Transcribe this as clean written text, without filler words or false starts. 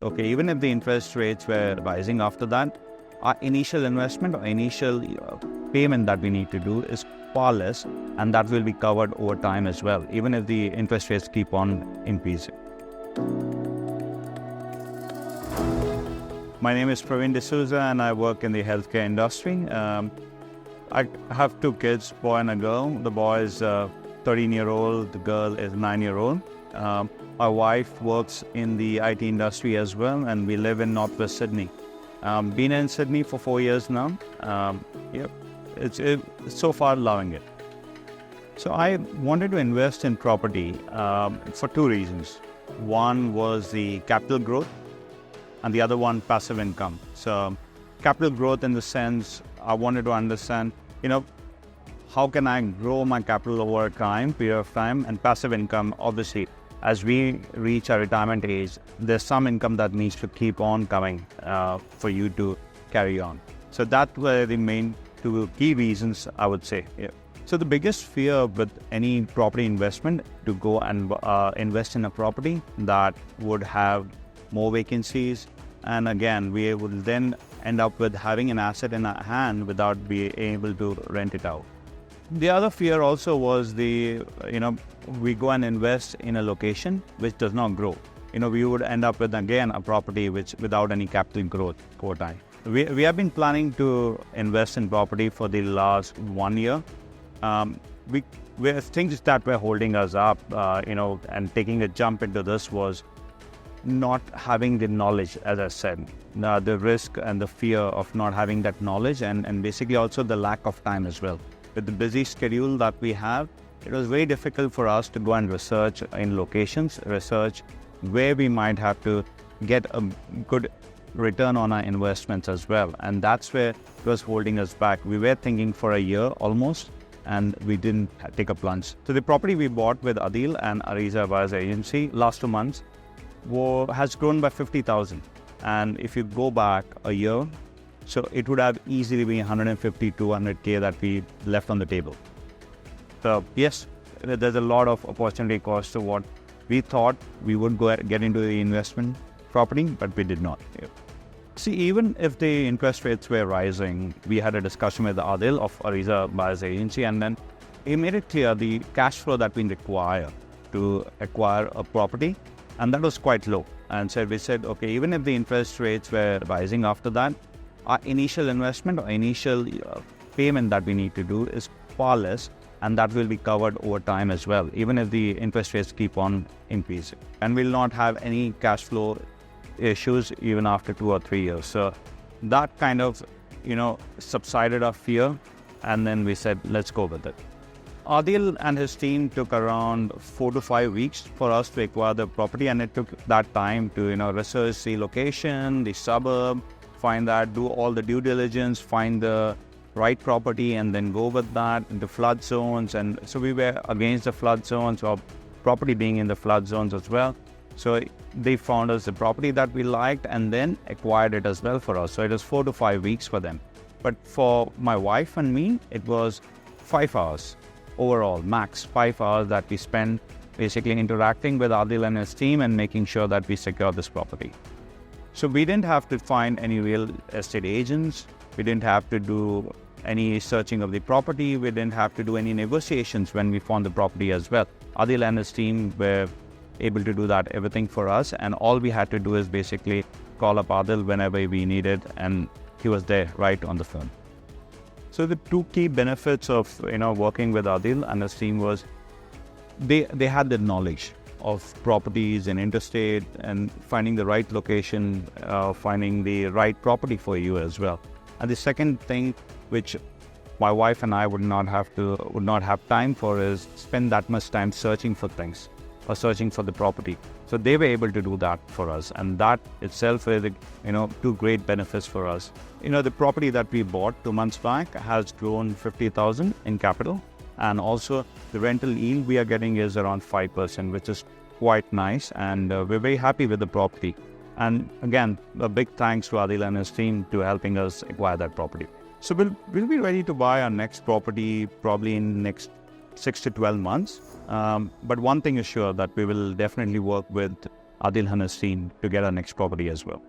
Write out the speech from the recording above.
okay, even if the interest rates were rising after that, our initial investment or initial payment that we need to do is far less, and that will be covered over time as well, even if the interest rates keep on increasing. My name is Praveen D'Souza and I work in the healthcare industry. I have two kids, boy and a girl. The boy is 13-year-old, the girl is 9-year-old. My wife works in the IT industry as well, and we live in Northwest Sydney. Been in Sydney for 4 years now. It's so far loving it. So I wanted to invest in property for two reasons. One was the capital growth, and the other one, passive income. So capital growth in the sense, I wanted to understand, how can I grow my capital over a period of time, and passive income, obviously, as we reach our retirement age, there's some income that needs to keep on coming for you to carry on. So that were the main two key reasons, I would say. Yeah. So the biggest fear with any property investment to go and invest in a property that would have more vacancies, and again, we will then end up with having an asset in our hand without being able to rent it out. The other fear also was we go and invest in a location which does not grow. We would end up with, again, a property which without any capital growth over time. We have been planning to invest in property for the last 1 year. Things that were holding us up, and taking a jump into this was not having the knowledge, as I said, the risk and the fear of not having that knowledge, and basically also the lack of time as well. With the busy schedule that we have, it was very difficult for us to go and research in locations, research where we might have to get a good return on our investments as well. And that's where it was holding us back. We were thinking for a year almost, and we didn't take a plunge. So the property we bought with Adil and Ariza Buyers Agency last 2 months has grown by 50,000. And if you go back a year, so it would have easily been 150, 200K that we left on the table. So yes, there's a lot of opportunity cost to what we thought we would get into the investment property, but we did not. See, even if the interest rates were rising, we had a discussion with Adil of Ariza Buyers Agency, and then he made it clear the cash flow that we require to acquire a property, and that was quite low. And so we said, okay, even if the interest rates were rising after that, our initial investment or initial payment that we need to do is far less, and that will be covered over time as well, even if the interest rates keep on increasing. And we'll not have any cash flow issues even after 2 or 3 years. So that kind of, subsided our fear, and then we said, let's go with it. Adil and his team took around 4 to 5 weeks for us to acquire the property, and it took that time to, research the location, the suburb, find that, do all the due diligence, find the right property, and then go with that into flood zones. And so we were against the flood zones, or property being in the flood zones as well. So they found us the property that we liked and then acquired it as well for us. So it was 4 to 5 weeks for them. But for my wife and me, it was 5 hours overall, max 5 hours that we spent basically interacting with Adil and his team and making sure that we secure this property. So we didn't have to find any real estate agents. We didn't have to do any searching of the property. We didn't have to do any negotiations when we found the property as well. Adil and his team were able to do that, everything for us. And all we had to do is basically call up Adil whenever we needed, and he was there right on the phone. So the two key benefits of working with Adil and his team was they had the knowledge of properties and interstate and finding the right location, finding the right property for you as well. And the second thing, which my wife and I would not have time for, is spend that much time searching for things or searching for the property. So they were able to do that for us, and that itself is, two great benefits for us. The property that we bought 2 months back has grown 50,000 in capital, and also the rental yield we are getting is around 5%, which is quite nice, and we're very happy with the property. And again, a big thanks to Adil and his team to helping us acquire that property. So we'll be ready to buy our next property probably in next 6 to 12 months. But one thing is sure, that we will definitely work with Adil and his team to get our next property as well.